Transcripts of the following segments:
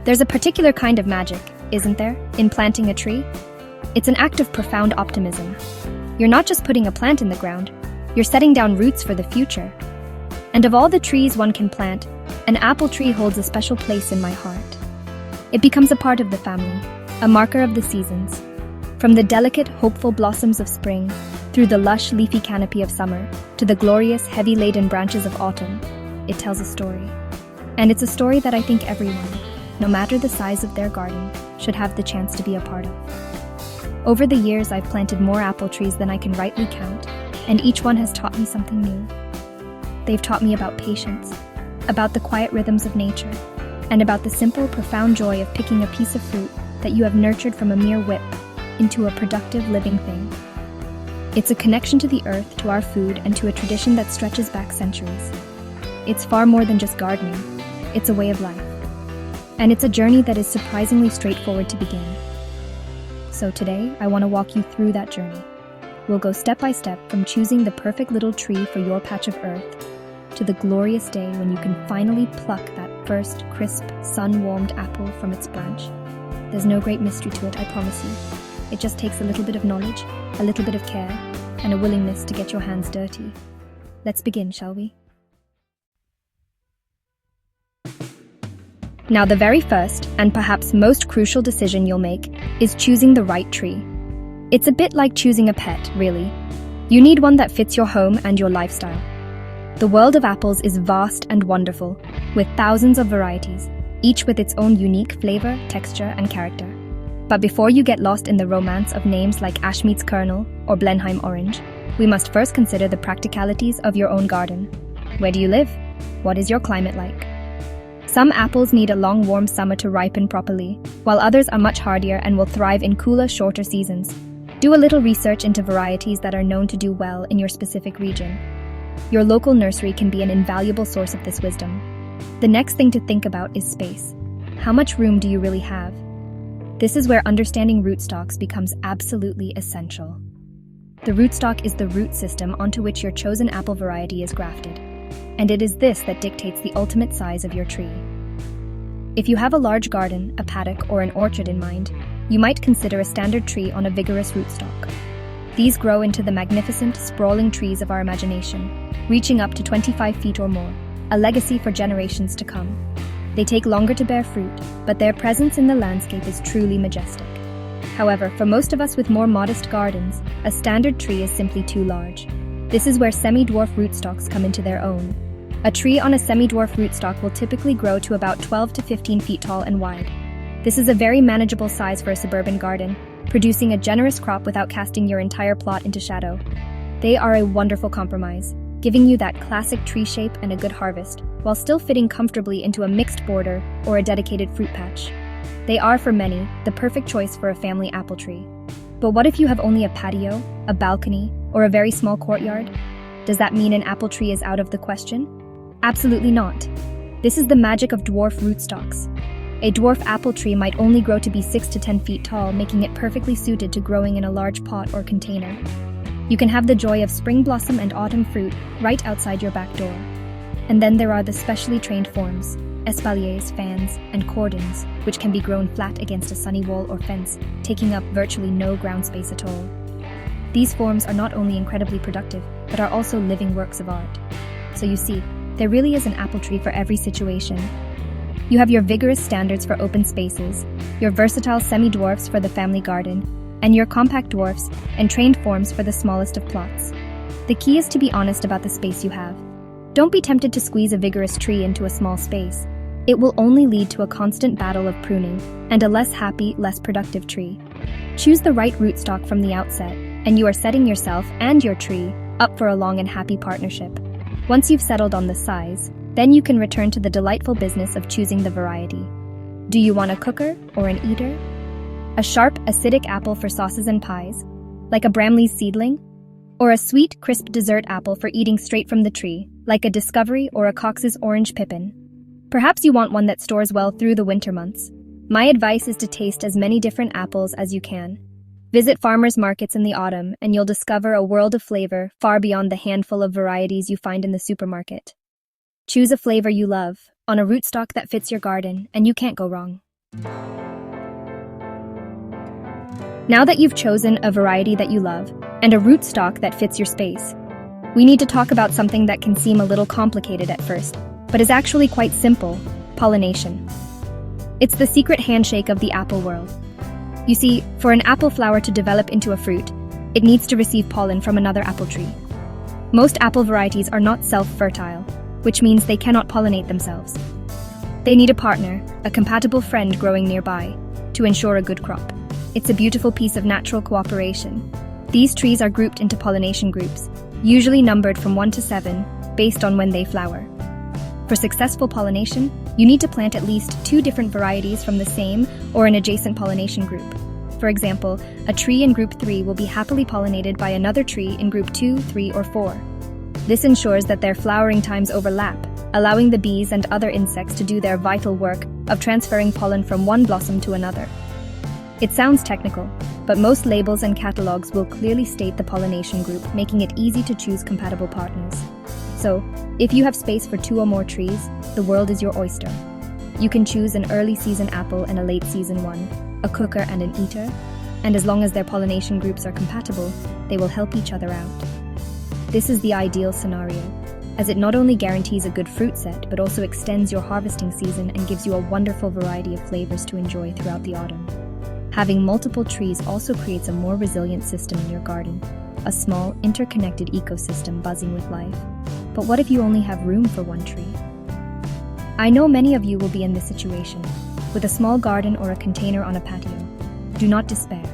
There's a particular kind of magic, isn't there, in planting a tree? It's an act of profound optimism. You're not just putting a plant in the ground, you're setting down roots for the future. And of all the trees one can plant, an apple tree holds a special place in my heart. It becomes a part of the family, a marker of the seasons. From the delicate, hopeful blossoms of spring, through the lush, leafy canopy of summer, to the glorious, heavy-laden branches of autumn, it tells a story. And it's a story that I think everyone, no matter the size of their garden, should have the chance to be a part of. Over the years, I've planted more apple trees than I can rightly count, and each one has taught me something new. They've taught me about patience, about the quiet rhythms of nature, and about the simple, profound joy of picking a piece of fruit that you have nurtured from a mere whip into a productive, living thing. It's a connection to the earth, to our food, and to a tradition that stretches back centuries. It's far more than just gardening. It's a way of life. And it's a journey that is surprisingly straightforward to begin. So today, I want to walk you through that journey. We'll go step by step from choosing the perfect little tree for your patch of earth to the glorious day when you can finally pluck that first crisp, sun-warmed apple from its branch. There's no great mystery to it, I promise you. It just takes a little bit of knowledge, a little bit of care, and a willingness to get your hands dirty. Let's begin, shall we? Now, the very first, and perhaps most crucial decision you'll make is choosing the right tree. It's a bit like choosing a pet, really. You need one that fits your home and your lifestyle. The world of apples is vast and wonderful, with thousands of varieties, each with its own unique flavor, texture, and character. But before you get lost in the romance of names like Ashmead's Kernel or Blenheim Orange, we must first consider the practicalities of your own garden. Where do you live? What is your climate like? Some apples need a long, warm summer to ripen properly, while others are much hardier and will thrive in cooler, shorter seasons. Do a little research into varieties that are known to do well in your specific region. Your local nursery can be an invaluable source of this wisdom. The next thing to think about is space. How much room do you really have? This is where understanding rootstocks becomes absolutely essential. The rootstock is the root system onto which your chosen apple variety is grafted, and it is this that dictates the ultimate size of your tree. If you have a large garden, a paddock, or an orchard in mind, you might consider a standard tree on a vigorous rootstock. These grow into the magnificent, sprawling trees of our imagination, reaching up to 25 feet or more, a legacy for generations to come. They take longer to bear fruit, but their presence in the landscape is truly majestic. However, for most of us with more modest gardens, a standard tree is simply too large. This is where semi-dwarf rootstocks come into their own. A tree on a semi-dwarf rootstock will typically grow to about 12 to 15 feet tall and wide. This is a very manageable size for a suburban garden, producing a generous crop without casting your entire plot into shadow. They are a wonderful compromise, giving you that classic tree shape and a good harvest, while still fitting comfortably into a mixed border or a dedicated fruit patch. They are, for many, the perfect choice for a family apple tree. But what if you have only a patio, a balcony, or a very small courtyard? Does that mean an apple tree is out of the question? Absolutely not. This is the magic of dwarf rootstocks. A dwarf apple tree might only grow to be 6 to 10 feet tall, making it perfectly suited to growing in a large pot or container. You can have the joy of spring blossom and autumn fruit right outside your back door. And then there are the specially trained forms, espaliers, fans, and cordons, which can be grown flat against a sunny wall or fence, taking up virtually no ground space at all. These forms are not only incredibly productive, but are also living works of art. So you see, there really is an apple tree for every situation. You have your vigorous standards for open spaces, your versatile semi-dwarfs for the family garden, and your compact dwarfs and trained forms for the smallest of plots. The key is to be honest about the space you have. Don't be tempted to squeeze a vigorous tree into a small space. It will only lead to a constant battle of pruning and a less happy, less productive tree. Choose the right rootstock from the outset, and you are setting yourself and your tree up for a long and happy partnership. Once you've settled on the size, then you can return to the delightful business of choosing the variety. Do you want a cooker or an eater? A sharp, acidic apple for sauces and pies, like a Bramley's seedling? Or a sweet, crisp dessert apple for eating straight from the tree, like a Discovery or a Cox's Orange Pippin? Perhaps you want one that stores well through the winter months. My advice is to taste as many different apples as you can. Visit farmers markets in the autumn, and you'll discover a world of flavor far beyond the handful of varieties you find in the supermarket. Choose a flavor you love, on a rootstock that fits your garden, and you can't go wrong. Now that you've chosen a variety that you love and a rootstock that fits your space, we need to talk about something that can seem a little complicated at first, but is actually quite simple: pollination. It's the secret handshake of the apple world. You see, for an apple flower to develop into a fruit, it needs to receive pollen from another apple tree. Most apple varieties are not self-fertile, which means they cannot pollinate themselves. They need a partner, a compatible friend growing nearby, to ensure a good crop. It's a beautiful piece of natural cooperation. These trees are grouped into pollination groups, usually numbered from 1 to 7, based on when they flower. For successful pollination, you need to plant at least 2 different varieties from the same or an adjacent pollination group. For example, a tree in group 3 will be happily pollinated by another tree in group 2, 3, or 4. This ensures that their flowering times overlap, allowing the bees and other insects to do their vital work of transferring pollen from one blossom to another. It sounds technical, but most labels and catalogs will clearly state the pollination group, making it easy to choose compatible partners. So, if you have space for 2 or more trees, the world is your oyster. You can choose an early season apple and a late season one, a cooker and an eater, and as long as their pollination groups are compatible, they will help each other out. This is the ideal scenario, as it not only guarantees a good fruit set, but also extends your harvesting season and gives you a wonderful variety of flavors to enjoy throughout the autumn. Having multiple trees also creates a more resilient system in your garden, a small, interconnected ecosystem buzzing with life. But what if you only have room for one tree? I know many of you will be in this situation, with a small garden or a container on a patio. Do not despair.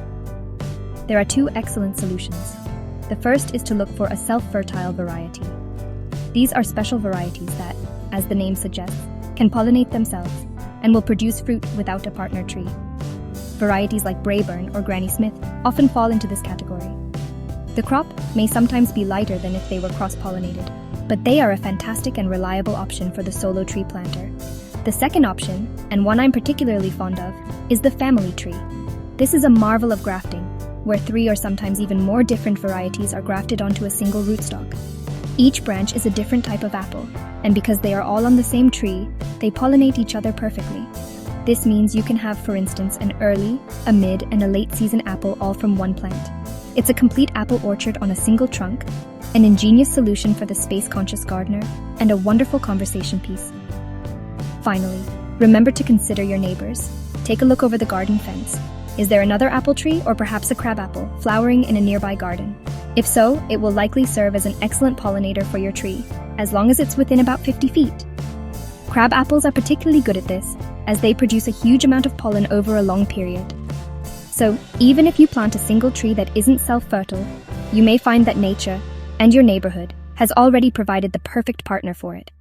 There are 2 excellent solutions. The first is to look for a self-fertile variety. These are special varieties that, as the name suggests, can pollinate themselves and will produce fruit without a partner tree. Varieties like Braeburn or Granny Smith often fall into this category. The crop may sometimes be lighter than if they were cross-pollinated, but they are a fantastic and reliable option for the solo tree planter. The second option, and one I'm particularly fond of, is the family tree. This is a marvel of grafting, where 3 or sometimes even more different varieties are grafted onto a single rootstock. Each branch is a different type of apple, and because they are all on the same tree, they pollinate each other perfectly. This means you can have, for instance, an early, a mid, and a late season apple all from one plant. It's a complete apple orchard on a single trunk, an ingenious solution for the space-conscious gardener, and a wonderful conversation piece. Finally, remember to consider your neighbors. Take a look over the garden fence. Is there another apple tree or perhaps a crabapple flowering in a nearby garden? If so, it will likely serve as an excellent pollinator for your tree, as long as it's within about 50 feet. Crab apples are particularly good at this, as they produce a huge amount of pollen over a long period. So, even if you plant a single tree that isn't self-fertile, you may find that nature, and your neighborhood, has already provided the perfect partner for it.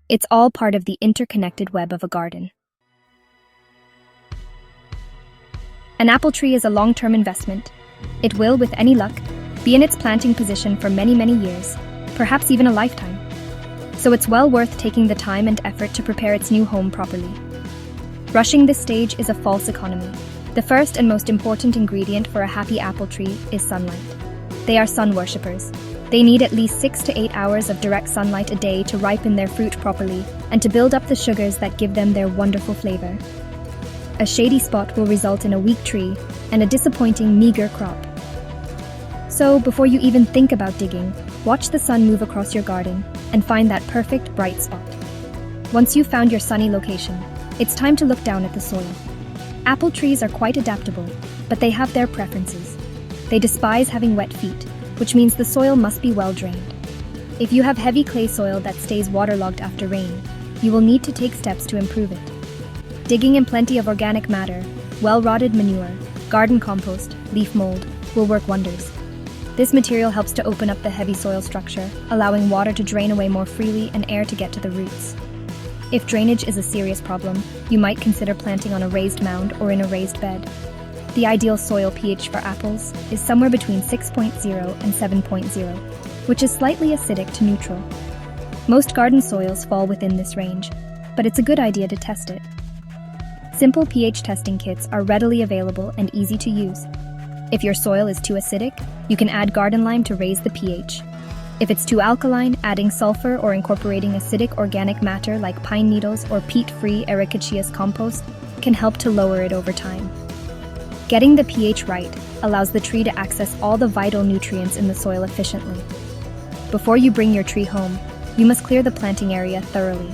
It's all part of the interconnected web of a garden. An apple tree is a long-term investment. It will, with any luck, be in its planting position for many, many years, perhaps even a lifetime. So it's well worth taking the time and effort to prepare its new home properly. Rushing this stage is a false economy. The first and most important ingredient for a happy apple tree is sunlight. They are sun worshippers. They need at least 6 to 8 hours of direct sunlight a day to ripen their fruit properly and to build up the sugars that give them their wonderful flavor. A shady spot will result in a weak tree and a disappointing, meager crop. So, before you even think about digging, watch the sun move across your garden and find that perfect, bright spot. Once you've found your sunny location, it's time to look down at the soil. Apple trees are quite adaptable, but they have their preferences. They despise having wet feet, which means the soil must be well drained. If you have heavy clay soil that stays waterlogged after rain, you will need to take steps to improve it. Digging in plenty of organic matter, well-rotted manure, garden compost, leaf mold, will work wonders. This material helps to open up the heavy soil structure, allowing water to drain away more freely and air to get to the roots. If drainage is a serious problem, you might consider planting on a raised mound or in a raised bed. The ideal soil pH for apples is somewhere between 6.0 and 7.0, which is slightly acidic to neutral. Most garden soils fall within this range, but it's a good idea to test it. Simple pH testing kits are readily available and easy to use. If your soil is too acidic, you can add garden lime to raise the pH. If it's too alkaline, adding sulfur or incorporating acidic organic matter like pine needles or peat-free ericaceous compost can help to lower it over time. Getting the pH right allows the tree to access all the vital nutrients in the soil efficiently. Before you bring your tree home, you must clear the planting area thoroughly.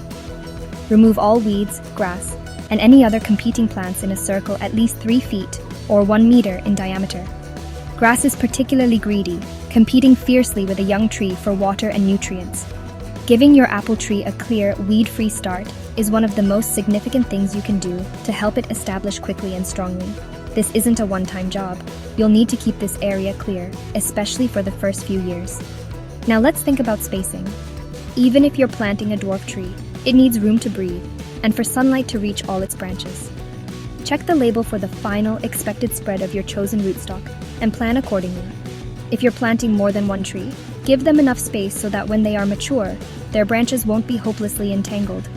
Remove all weeds, grass, and any other competing plants in a circle at least 3 feet or 1 meter in diameter. Grass is particularly greedy, competing fiercely with a young tree for water and nutrients. Giving your apple tree a clear, weed-free start is one of the most significant things you can do to help it establish quickly and strongly. This isn't a one-time job. You'll need to keep this area clear, especially for the first few years. Now let's think about spacing. Even if you're planting a dwarf tree, it needs room to breathe and for sunlight to reach all its branches. Check the label for the final expected spread of your chosen rootstock and plan accordingly. If you're planting more than one tree, give them enough space so that when they are mature, their branches won't be hopelessly entangled.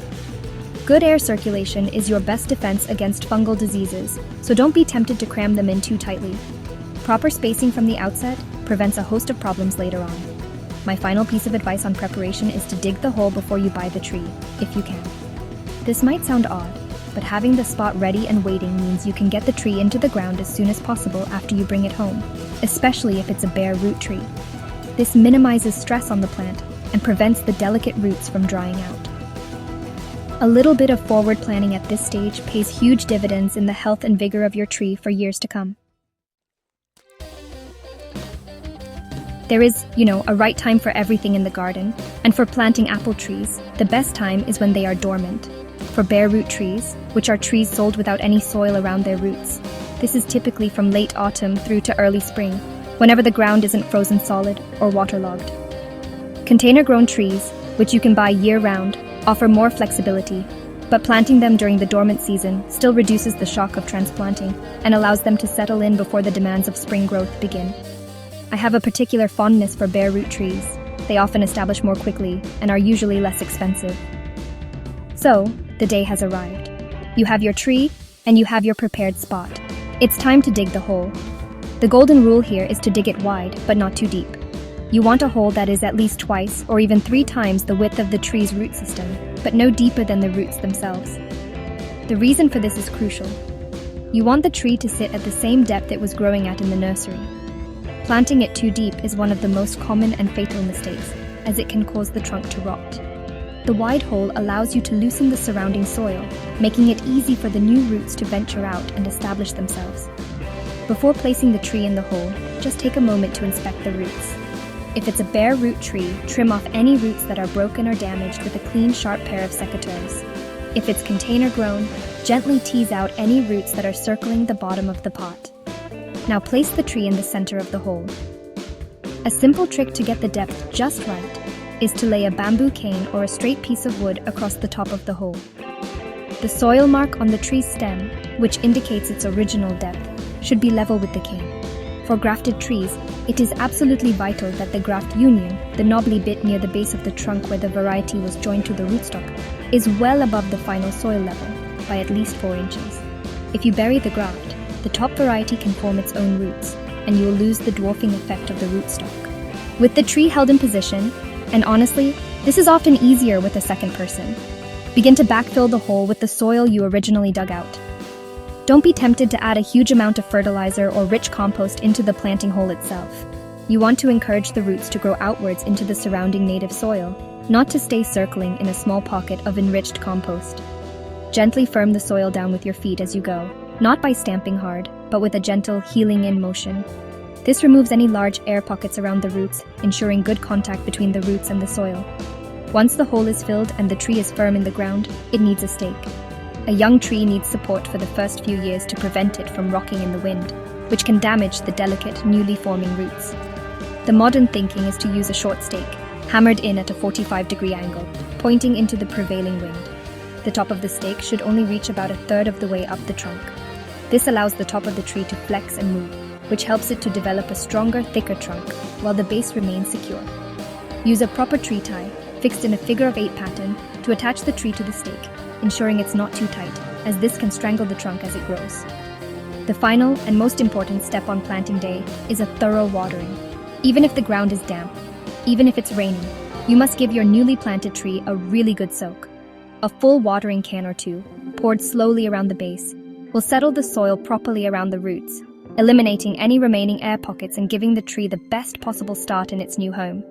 Good air circulation is your best defense against fungal diseases, so don't be tempted to cram them in too tightly. Proper spacing from the outset prevents a host of problems later on. My final piece of advice on preparation is to dig the hole before you buy the tree, if you can. This might sound odd, but having the spot ready and waiting means you can get the tree into the ground as soon as possible after you bring it home, especially if it's a bare root tree. This minimizes stress on the plant and prevents the delicate roots from drying out. A little bit of forward planning at this stage pays huge dividends in the health and vigor of your tree for years to come. There is, a right time for everything in the garden, and for planting apple trees, the best time is when they are dormant. For bare root trees, which are trees sold without any soil around their roots, this is typically from late autumn through to early spring, whenever the ground isn't frozen solid or waterlogged. Container-grown trees, which you can buy year-round, offer more flexibility, but planting them during the dormant season still reduces the shock of transplanting and allows them to settle in before the demands of spring growth begin. I have a particular fondness for bare root trees. They often establish more quickly and are usually less expensive. So, the day has arrived. You have your tree and you have your prepared spot. It's time to dig the hole. The golden rule here is to dig it wide, but not too deep. You want a hole that is at least twice or even 3 times the width of the tree's root system, but no deeper than the roots themselves. The reason for this is crucial. You want the tree to sit at the same depth it was growing at in the nursery. Planting it too deep is one of the most common and fatal mistakes, as it can cause the trunk to rot. The wide hole allows you to loosen the surrounding soil, making it easy for the new roots to venture out and establish themselves. Before placing the tree in the hole, just take a moment to inspect the roots. If it's a bare root tree, trim off any roots that are broken or damaged with a clean, sharp pair of secateurs. If it's container grown, gently tease out any roots that are circling the bottom of the pot. Now place the tree in the center of the hole. A simple trick to get the depth just right is to lay a bamboo cane or a straight piece of wood across the top of the hole. The soil mark on the tree's stem, which indicates its original depth, should be level with the cane. For grafted trees, it is absolutely vital that the graft union, the knobbly bit near the base of the trunk where the variety was joined to the rootstock, is well above the final soil level by at least 4 inches. If you bury the graft, the top variety can form its own roots, and you will lose the dwarfing effect of the rootstock. With the tree held in position, and honestly, this is often easier with a second person, begin to backfill the hole with the soil you originally dug out. Don't be tempted to add a huge amount of fertilizer or rich compost into the planting hole itself. You want to encourage the roots to grow outwards into the surrounding native soil, not to stay circling in a small pocket of enriched compost. Gently firm the soil down with your feet as you go, not by stamping hard, but with a gentle heeling-in motion. This removes any large air pockets around the roots, ensuring good contact between the roots and the soil. Once the hole is filled and the tree is firm in the ground, it needs a stake. A young tree needs support for the first few years to prevent it from rocking in the wind, which can damage the delicate, newly forming roots. The modern thinking is to use a short stake, hammered in at a 45-degree angle, pointing into the prevailing wind. The top of the stake should only reach about 1/3 of the way up the trunk. This allows the top of the tree to flex and move, which helps it to develop a stronger, thicker trunk, while the base remains secure. Use a proper tree tie, fixed in a figure-of-8 pattern, to attach the tree to the stake, ensuring it's not too tight, as this can strangle the trunk as it grows. The final and most important step on planting day is a thorough watering. Even if the ground is damp, even if it's raining, you must give your newly planted tree a really good soak. A full watering can or two, poured slowly around the base, will settle the soil properly around the roots, eliminating any remaining air pockets and giving the tree the best possible start in its new home.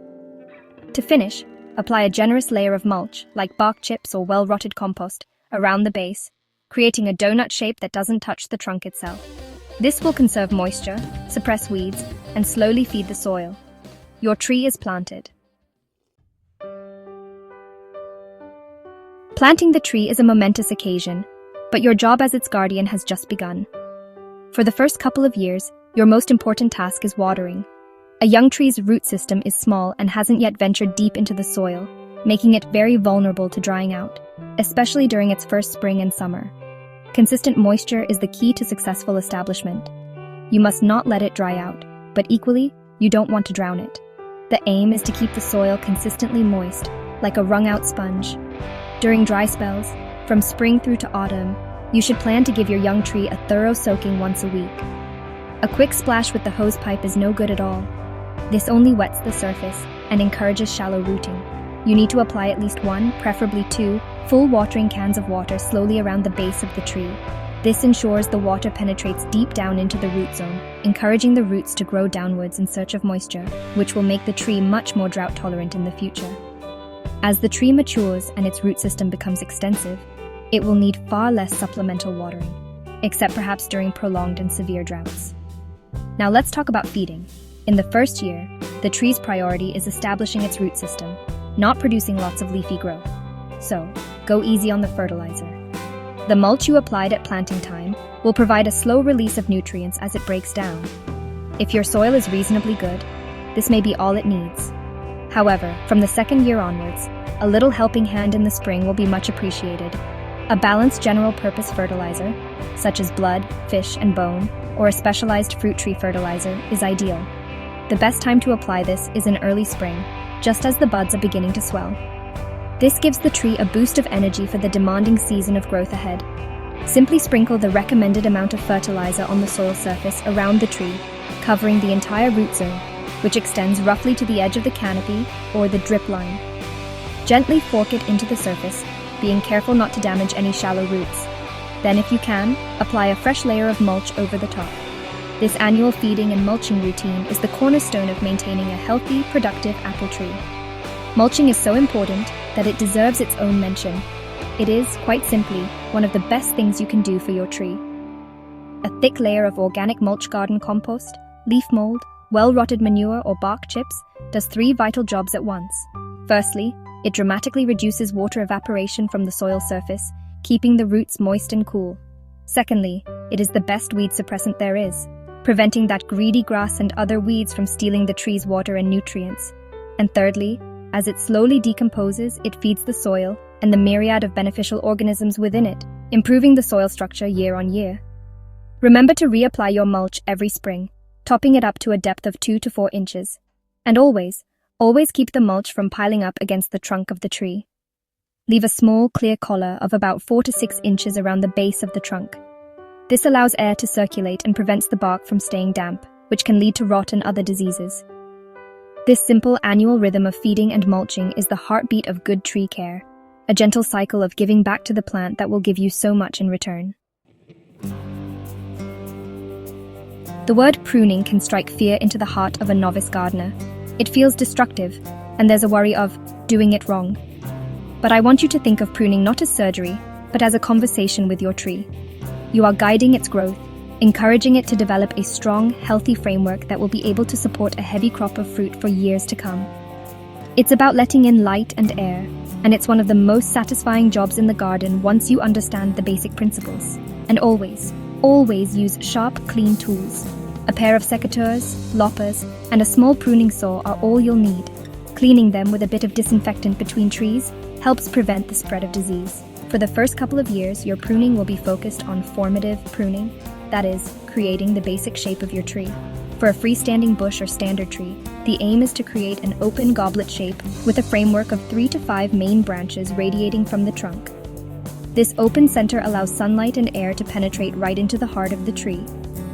To finish, apply a generous layer of mulch, like bark chips or well-rotted compost, around the base, creating a donut shape that doesn't touch the trunk itself. This will conserve moisture, suppress weeds, and slowly feed the soil. Your tree is planted. Planting the tree is a momentous occasion, but your job as its guardian has just begun. For the first couple of years, your most important task is watering. A young tree's root system is small and hasn't yet ventured deep into the soil, making it very vulnerable to drying out, especially during its first spring and summer. Consistent moisture is the key to successful establishment. You must not let it dry out, but equally, you don't want to drown it. The aim is to keep the soil consistently moist, like a wrung-out sponge. During dry spells, from spring through to autumn, you should plan to give your young tree a thorough soaking once a week. A quick splash with the hose pipe is no good at all. This only wets the surface and encourages shallow rooting. You need to apply at least 1, preferably 2, full watering cans of water slowly around the base of the tree. This ensures the water penetrates deep down into the root zone, encouraging the roots to grow downwards in search of moisture, which will make the tree much more drought tolerant in the future. As the tree matures and its root system becomes extensive, it will need far less supplemental watering, except perhaps during prolonged and severe droughts. Now let's talk about feeding. In the first year, the tree's priority is establishing its root system, not producing lots of leafy growth. So, go easy on the fertilizer. The mulch you applied at planting time will provide a slow release of nutrients as it breaks down. If your soil is reasonably good, this may be all it needs. However, from the second year onwards, a little helping hand in the spring will be much appreciated. A balanced general-purpose fertilizer, such as blood, fish, and bone, or a specialized fruit tree fertilizer, is ideal. The best time to apply this is in early spring, just as the buds are beginning to swell. This gives the tree a boost of energy for the demanding season of growth ahead. Simply sprinkle the recommended amount of fertilizer on the soil surface around the tree, covering the entire root zone, which extends roughly to the edge of the canopy or the drip line. Gently fork it into the surface, being careful not to damage any shallow roots. Then, if you can, apply a fresh layer of mulch over the top. This annual feeding and mulching routine is the cornerstone of maintaining a healthy, productive apple tree. Mulching is so important that it deserves its own mention. It is, quite simply, one of the best things you can do for your tree. A thick layer of organic mulch garden compost, leaf mold, well-rotted manure or bark chips does 3 vital jobs at once. Firstly, it dramatically reduces water evaporation from the soil surface, keeping the roots moist and cool. Secondly, it is the best weed suppressant there is, preventing that greedy grass and other weeds from stealing the tree's water and nutrients. And thirdly, as it slowly decomposes, it feeds the soil and the myriad of beneficial organisms within it, improving the soil structure year on year. Remember to reapply your mulch every spring, topping it up to a depth of 2 to 4 inches. And always keep the mulch from piling up against the trunk of the tree. Leave a small, clear collar of about 4 to 6 inches around the base of the trunk. This allows air to circulate and prevents the bark from staying damp, which can lead to rot and other diseases. This simple annual rhythm of feeding and mulching is the heartbeat of good tree care, a gentle cycle of giving back to the plant that will give you so much in return. The word pruning can strike fear into the heart of a novice gardener. It feels destructive, and there's a worry of doing it wrong. But I want you to think of pruning not as surgery, but as a conversation with your tree. You are guiding its growth, encouraging it to develop a strong, healthy framework that will be able to support a heavy crop of fruit for years to come. It's about letting in light and air, and it's one of the most satisfying jobs in the garden once you understand the basic principles. And always use sharp, clean tools. A pair of secateurs, loppers, and a small pruning saw are all you'll need. Cleaning them with a bit of disinfectant between trees helps prevent the spread of disease. For the first couple of years, your pruning will be focused on formative pruning, that is, creating the basic shape of your tree. For a freestanding bush or standard tree, the aim is to create an open goblet shape with a framework of 3 to 5 main branches radiating from the trunk. This open center allows sunlight and air to penetrate right into the heart of the tree,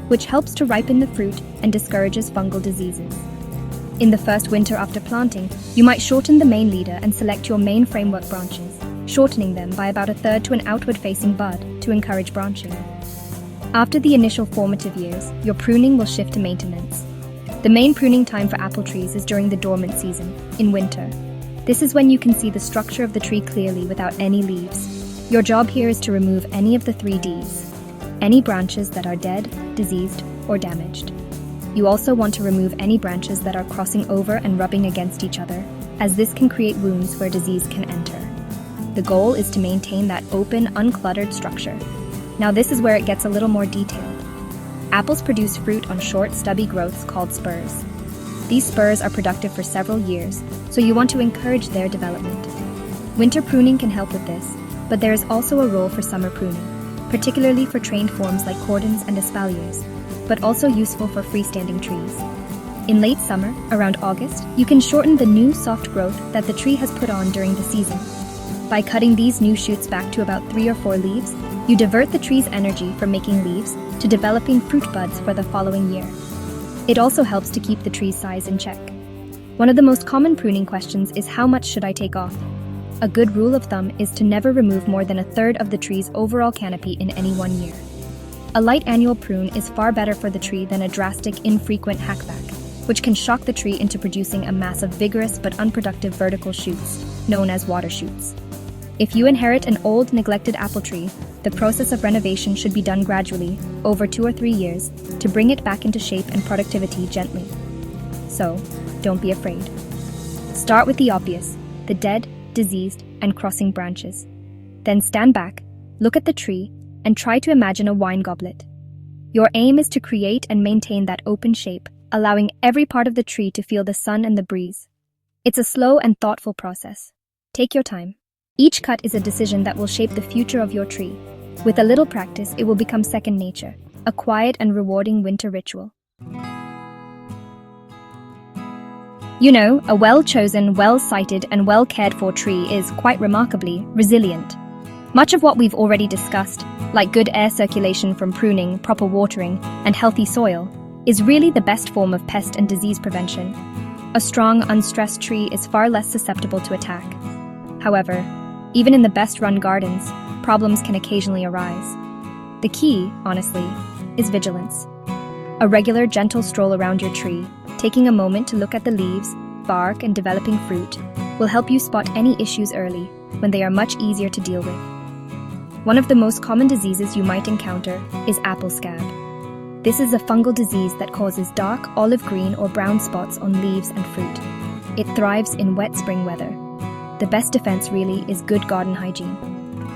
which helps to ripen the fruit and discourages fungal diseases. In the first winter after planting, you might shorten the main leader and select your main framework branches, shortening them by about a third to an outward-facing bud to encourage branching. After the initial formative years, your pruning will shift to maintenance. The main pruning time for apple trees is during the dormant season, in winter. This is when you can see the structure of the tree clearly without any leaves. Your job here is to remove any of the 3 Ds, any branches that are dead, diseased, or damaged. You also want to remove any branches that are crossing over and rubbing against each other, as this can create wounds where disease can enter. The goal is to maintain that open, uncluttered structure. Now this is where it gets a little more detailed. Apples produce fruit on short, stubby growths called spurs. These spurs are productive for several years, so you want to encourage their development. Winter pruning can help with this, but there is also a role for summer pruning, particularly for trained forms like cordons and espaliers, but also useful for freestanding trees. In late summer, around August, you can shorten the new soft growth that the tree has put on during the season. By cutting these new shoots back to about 3 or 4 leaves, you divert the tree's energy from making leaves to developing fruit buds for the following year. It also helps to keep the tree's size in check. One of the most common pruning questions is how much should I take off? A good rule of thumb is to never remove more than a third of the tree's overall canopy in any one year. A light annual prune is far better for the tree than a drastic, infrequent hackback, which can shock the tree into producing a mass of vigorous but unproductive vertical shoots, known as water shoots. If you inherit an old, neglected apple tree, the process of renovation should be done gradually, over 2 or 3 years, to bring it back into shape and productivity gently. So, don't be afraid. Start with the obvious, the dead, diseased, and crossing branches. Then stand back, look at the tree, and try to imagine a wine goblet. Your aim is to create and maintain that open shape, allowing every part of the tree to feel the sun and the breeze. It's a slow and thoughtful process. Take your time. Each cut is a decision that will shape the future of your tree. With a little practice, it will become second nature, a quiet and rewarding winter ritual. You know, a well-chosen, well-sited, and well-cared-for tree is, quite remarkably, resilient. Much of what we've already discussed, like good air circulation from pruning, proper watering, and healthy soil, is really the best form of pest and disease prevention. A strong, unstressed tree is far less susceptible to attack. However, even in the best-run gardens, problems can occasionally arise. The key, honestly, is vigilance. A regular, gentle stroll around your tree, taking a moment to look at the leaves, bark, and developing fruit, will help you spot any issues early, when they are much easier to deal with. One of the most common diseases you might encounter is apple scab. This is a fungal disease that causes dark, olive green, or brown spots on leaves and fruit. It thrives in wet spring weather. The best defense, really, is good garden hygiene.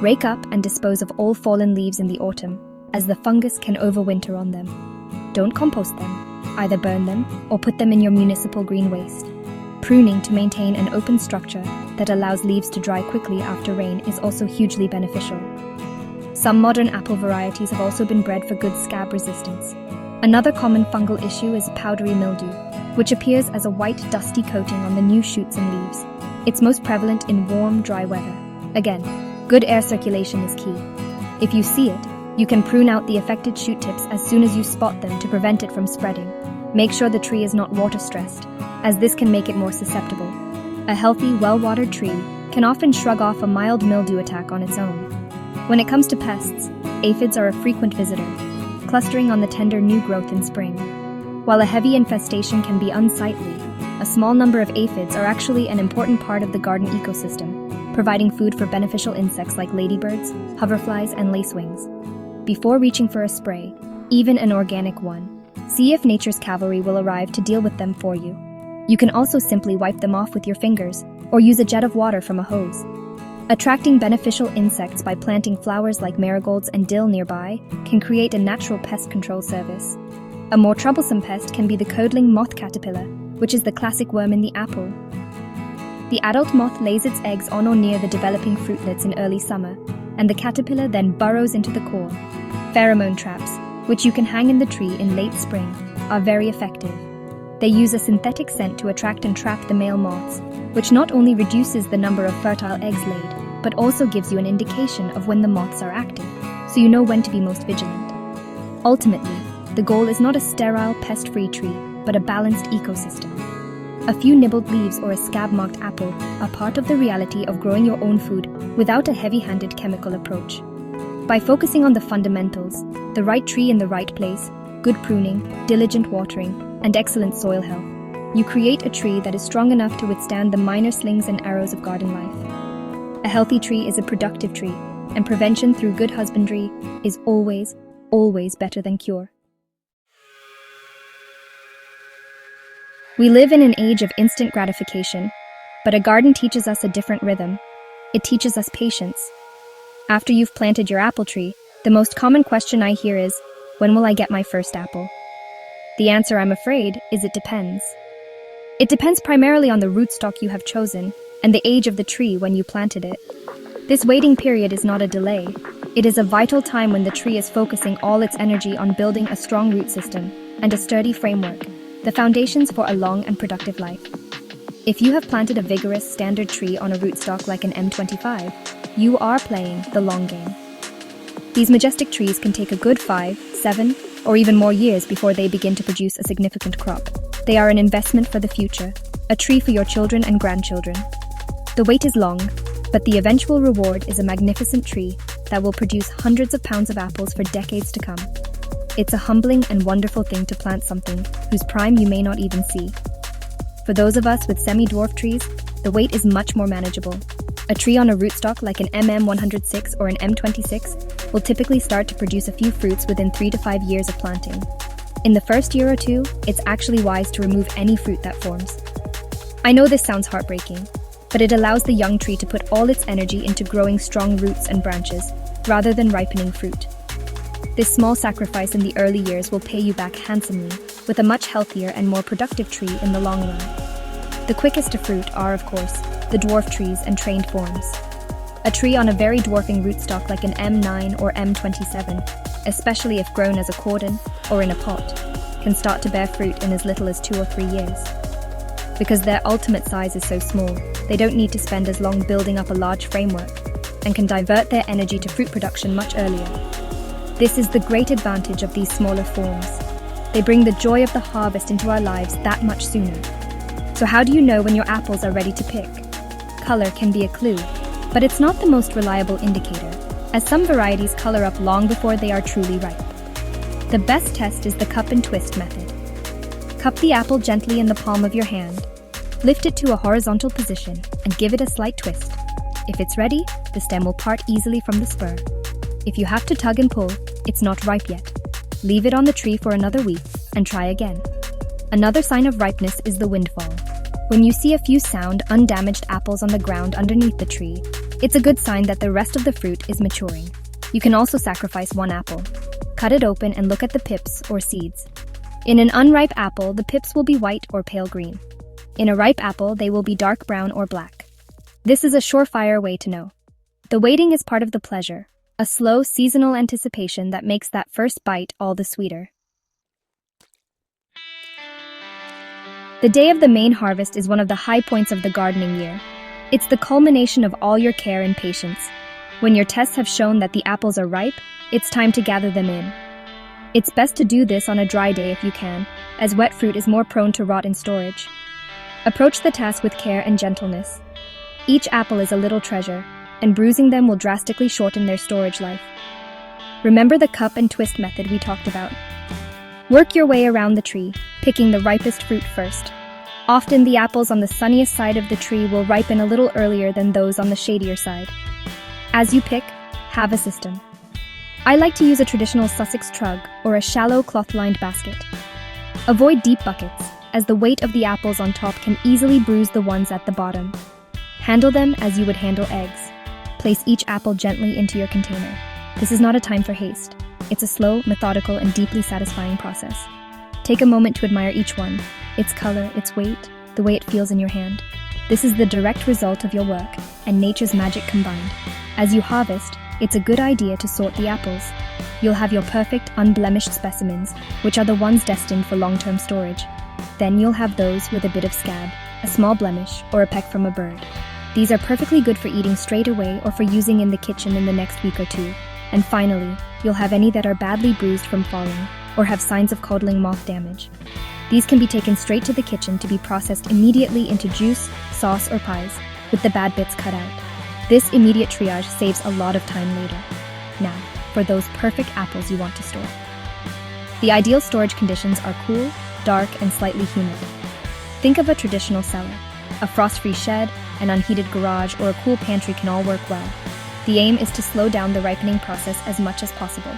Rake up and dispose of all fallen leaves in the autumn, as the fungus can overwinter on them. Don't compost them. Either burn them or put them in your municipal green waste. Pruning to maintain an open structure that allows leaves to dry quickly after rain is also hugely beneficial. Some modern apple varieties have also been bred for good scab resistance. Another common fungal issue is powdery mildew, which appears as a white, dusty coating on the new shoots and leaves. It's most prevalent in warm, dry weather. Again, good air circulation is key. If you see it, you can prune out the affected shoot tips as soon as you spot them to prevent it from spreading. Make sure the tree is not water-stressed, as this can make it more susceptible. A healthy, well-watered tree can often shrug off a mild mildew attack on its own. When it comes to pests, aphids are a frequent visitor, clustering on the tender new growth in spring. While a heavy infestation can be unsightly, a small number of aphids are actually an important part of the garden ecosystem, providing food for beneficial insects like ladybirds, hoverflies, and lacewings. Before reaching for a spray, even an organic one, see if nature's cavalry will arrive to deal with them for you. You can also simply wipe them off with your fingers, or use a jet of water from a hose. Attracting beneficial insects by planting flowers like marigolds and dill nearby can create a natural pest control service. A more troublesome pest can be the codling moth caterpillar, which is the classic worm in the apple. The adult moth lays its eggs on or near the developing fruitlets in early summer, and the caterpillar then burrows into the core. Pheromone traps, which you can hang in the tree in late spring, are very effective. They use a synthetic scent to attract and trap the male moths, which not only reduces the number of fertile eggs laid, but also gives you an indication of when the moths are active, so you know when to be most vigilant. Ultimately, the goal is not a sterile, pest-free tree, but a balanced ecosystem. A few nibbled leaves or a scab-marked apple are part of the reality of growing your own food without a heavy-handed chemical approach. By focusing on the fundamentals, the right tree in the right place, good pruning, diligent watering, and excellent soil health, you create a tree that is strong enough to withstand the minor slings and arrows of garden life. A healthy tree is a productive tree, and prevention through good husbandry is always, always better than cure. We live in an age of instant gratification, but a garden teaches us a different rhythm. It teaches us patience. After you've planted your apple tree, the most common question I hear is, when will I get my first apple? The answer, I'm afraid, is it depends. It depends primarily on the rootstock you have chosen and the age of the tree when you planted it. This waiting period is not a delay. It is a vital time when the tree is focusing all its energy on building a strong root system and a sturdy framework, the foundations for a long and productive life. If you have planted a vigorous standard tree on a rootstock like an M25, you are playing the long game. These majestic trees can take a good 5, 7, or even more years before they begin to produce a significant crop. They are an investment for the future, a tree for your children and grandchildren. The wait is long, but the eventual reward is a magnificent tree that will produce hundreds of pounds of apples for decades to come. It's a humbling and wonderful thing to plant something whose prime you may not even see. For those of us with semi-dwarf trees, the wait is much more manageable. A tree on a rootstock like an MM106 or an M26 will typically start to produce a few fruits within 3 to 5 years of planting. In the first year or two, it's actually wise to remove any fruit that forms. I know this sounds heartbreaking, but it allows the young tree to put all its energy into growing strong roots and branches, rather than ripening fruit. This small sacrifice in the early years will pay you back handsomely, with a much healthier and more productive tree in the long run. The quickest to fruit are, of course, the dwarf trees and trained forms. A tree on a very dwarfing rootstock like an M9 or M27, especially if grown as a cordon or in a pot, can start to bear fruit in as little as 2 or 3 years. Because their ultimate size is so small, they don't need to spend as long building up a large framework, and can divert their energy to fruit production much earlier. This is the great advantage of these smaller forms. They bring the joy of the harvest into our lives that much sooner. So how do you know when your apples are ready to pick? Color can be a clue, but it's not the most reliable indicator, as some varieties color up long before they are truly ripe. The best test is the cup and twist method. Cup the apple gently in the palm of your hand, lift it to a horizontal position, and give it a slight twist. If it's ready, the stem will part easily from the spur. If you have to tug and pull, it's not ripe yet. Leave it on the tree for another week and try again. Another sign of ripeness is the windfall. When you see a few sound, undamaged apples on the ground underneath the tree, it's a good sign that the rest of the fruit is maturing. You can also sacrifice one apple. Cut it open and look at the pips or seeds. In an unripe apple, the pips will be white or pale green. In a ripe apple, they will be dark brown or black. This is a surefire way to know. The waiting is part of the pleasure, a slow, seasonal anticipation that makes that first bite all the sweeter. The day of the main harvest is one of the high points of the gardening year. It's the culmination of all your care and patience. When your tests have shown that the apples are ripe, it's time to gather them in. It's best to do this on a dry day if you can, as wet fruit is more prone to rot in storage. Approach the task with care and gentleness. Each apple is a little treasure, and bruising them will drastically shorten their storage life. Remember the cup and twist method we talked about. Work your way around the tree, picking the ripest fruit first. Often the apples on the sunniest side of the tree will ripen a little earlier than those on the shadier side. As you pick, have a system. I like to use a traditional Sussex trug or a shallow cloth-lined basket. Avoid deep buckets, as the weight of the apples on top can easily bruise the ones at the bottom. Handle them as you would handle eggs. Place each apple gently into your container. This is not a time for haste. It's a slow, methodical, and deeply satisfying process. Take a moment to admire each one, its color, its weight, the way it feels in your hand. This is the direct result of your work and nature's magic combined. As you harvest, it's a good idea to sort the apples. You'll have your perfect, unblemished specimens, which are the ones destined for long-term storage. Then you'll have those with a bit of scab, a small blemish, or a peck from a bird. These are perfectly good for eating straight away or for using in the kitchen in the next week or two. And finally, you'll have any that are badly bruised from falling or have signs of codling moth damage. These can be taken straight to the kitchen to be processed immediately into juice, sauce, or pies, with the bad bits cut out. This immediate triage saves a lot of time later. Now, for those perfect apples you want to store. The ideal storage conditions are cool, dark, and slightly humid. Think of a traditional cellar. A frost-free shed, an unheated garage, or a cool pantry can all work well. The aim is to slow down the ripening process as much as possible.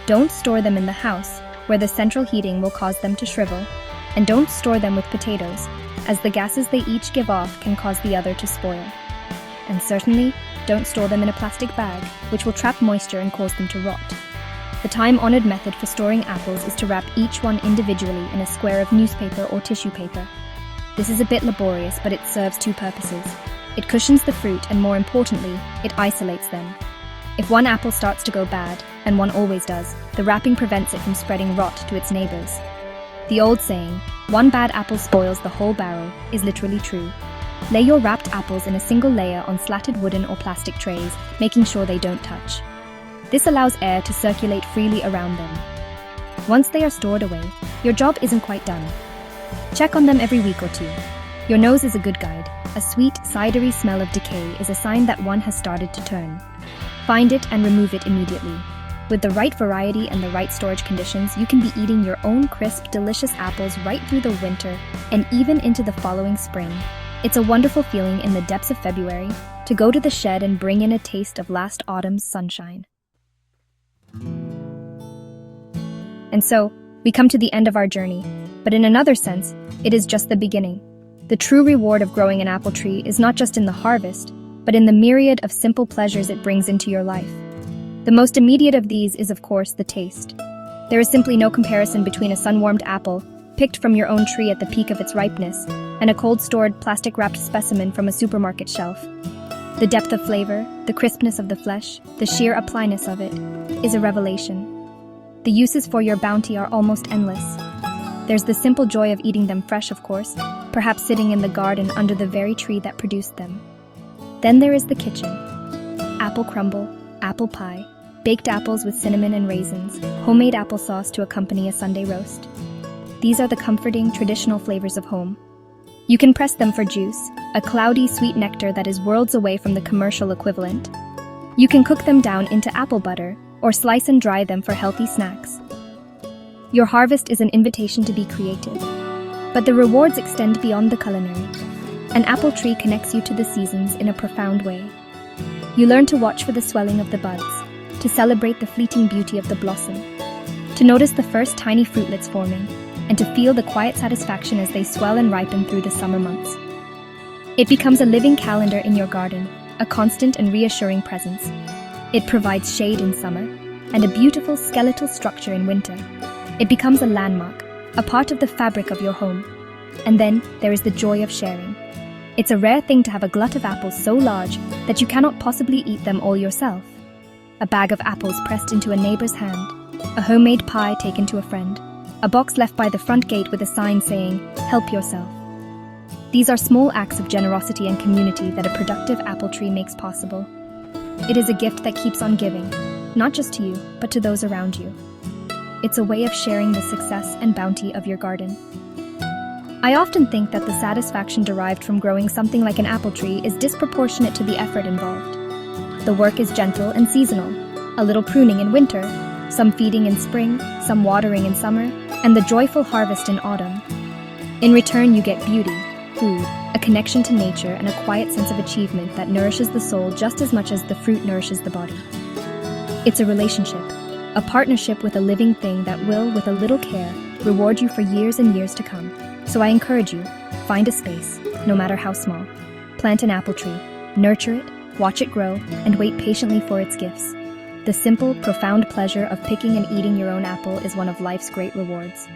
Don't store them in the house, where the central heating will cause them to shrivel, and don't store them with potatoes, as the gases they each give off can cause the other to spoil. And certainly, don't store them in a plastic bag, which will trap moisture and cause them to rot. The time-honored method for storing apples is to wrap each one individually in a square of newspaper or tissue paper. This is a bit laborious, but it serves two purposes. It cushions the fruit, and more importantly, it isolates them. If one apple starts to go bad, and one always does, the wrapping prevents it from spreading rot to its neighbors. The old saying, "One bad apple spoils the whole barrel," is literally true. Lay your wrapped apples in a single layer on slatted wooden or plastic trays, making sure they don't touch. This allows air to circulate freely around them. Once they are stored away, your job isn't quite done. Check on them every week or two. Your nose is a good guide. A sweet, cidery smell of decay is a sign that one has started to turn. Find it and remove it immediately. With the right variety and the right storage conditions, you can be eating your own crisp, delicious apples right through the winter and even into the following spring. It's a wonderful feeling in the depths of February to go to the shed and bring in a taste of last autumn's sunshine. And so, we come to the end of our journey, but in another sense, it is just the beginning. The true reward of growing an apple tree is not just in the harvest, but in the myriad of simple pleasures it brings into your life. The most immediate of these is, of course, the taste. There is simply no comparison between a sun-warmed apple, picked from your own tree at the peak of its ripeness, and a cold-stored, plastic-wrapped specimen from a supermarket shelf. The depth of flavor, the crispness of the flesh, the sheer applyness of it, is a revelation. The uses for your bounty are almost endless. There's the simple joy of eating them fresh, of course, perhaps sitting in the garden under the very tree that produced them. Then there is the kitchen. Apple crumble, apple pie, baked apples with cinnamon and raisins, homemade applesauce to accompany a Sunday roast. These are the comforting, traditional flavors of home. You can press them for juice, a cloudy, sweet nectar that is worlds away from the commercial equivalent. You can cook them down into apple butter, or slice and dry them for healthy snacks. Your harvest is an invitation to be creative. But the rewards extend beyond the culinary. An apple tree connects you to the seasons in a profound way. You learn to watch for the swelling of the buds, to celebrate the fleeting beauty of the blossom, to notice the first tiny fruitlets forming, and to feel the quiet satisfaction as they swell and ripen through the summer months. It becomes a living calendar in your garden, a constant and reassuring presence. It provides shade in summer, and a beautiful skeletal structure in winter. It becomes a landmark, a part of the fabric of your home. And then there is the joy of sharing. It's a rare thing to have a glut of apples so large that you cannot possibly eat them all yourself. A bag of apples pressed into a neighbor's hand, a homemade pie taken to a friend, a box left by the front gate with a sign saying, "Help yourself." These are small acts of generosity and community that a productive apple tree makes possible. It is a gift that keeps on giving, not just to you, but to those around you. It's a way of sharing the success and bounty of your garden. I often think that the satisfaction derived from growing something like an apple tree is disproportionate to the effort involved. The work is gentle and seasonal, a little pruning in winter, some feeding in spring, some watering in summer, and the joyful harvest in autumn. In return, you get beauty, food, a connection to nature, and a quiet sense of achievement that nourishes the soul just as much as the fruit nourishes the body. It's a relationship, a partnership with a living thing that will, with a little care, reward you for years and years to come. So I encourage you, find a space, no matter how small. Plant an apple tree, nurture it, watch it grow, and wait patiently for its gifts. The simple, profound pleasure of picking and eating your own apple is one of life's great rewards.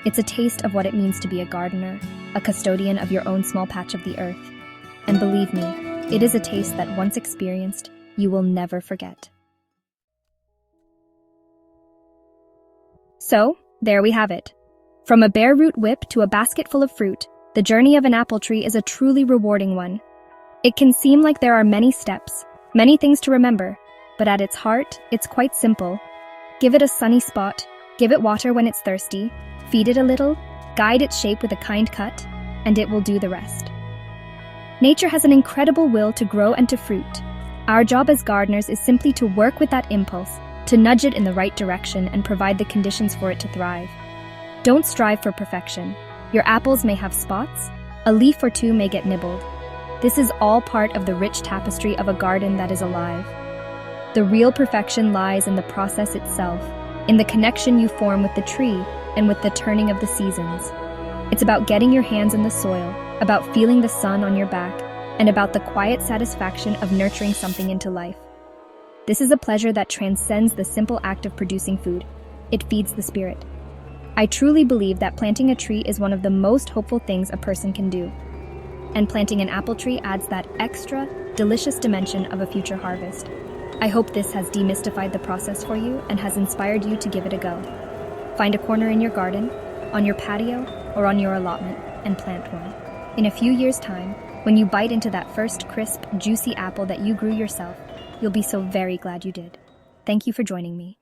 It's a taste of what it means to be a gardener, a custodian of your own small patch of the earth. And believe me, it is a taste that once experienced, you will never forget. So, there we have it. From a bare root whip to a basket full of fruit, the journey of an apple tree is a truly rewarding one. It can seem like there are many steps, many things to remember, but at its heart, it's quite simple. Give it a sunny spot, give it water when it's thirsty, feed it a little, Guide its shape with a kind cut, and it will do the rest. Nature has an incredible will to grow and to fruit. Our job as gardeners is simply to work with that impulse, to nudge it in the right direction and provide the conditions for it to thrive. Don't strive for perfection. Your apples may have spots, a leaf or two may get nibbled. This is all part of the rich tapestry of a garden that is alive. The real perfection lies in the process itself, in the connection you form with the tree and with the turning of the seasons. It's about getting your hands in the soil, about feeling the sun on your back, and about the quiet satisfaction of nurturing something into life. This is a pleasure that transcends the simple act of producing food. It feeds the spirit. I truly believe that planting a tree is one of the most hopeful things a person can do. And planting an apple tree adds that extra, delicious dimension of a future harvest. I hope this has demystified the process for you and has inspired you to give it a go. Find a corner in your garden, on your patio, or on your allotment, and plant one. In a few years' time, when you bite into that first crisp, juicy apple that you grew yourself, you'll be so very glad you did. Thank you for joining me.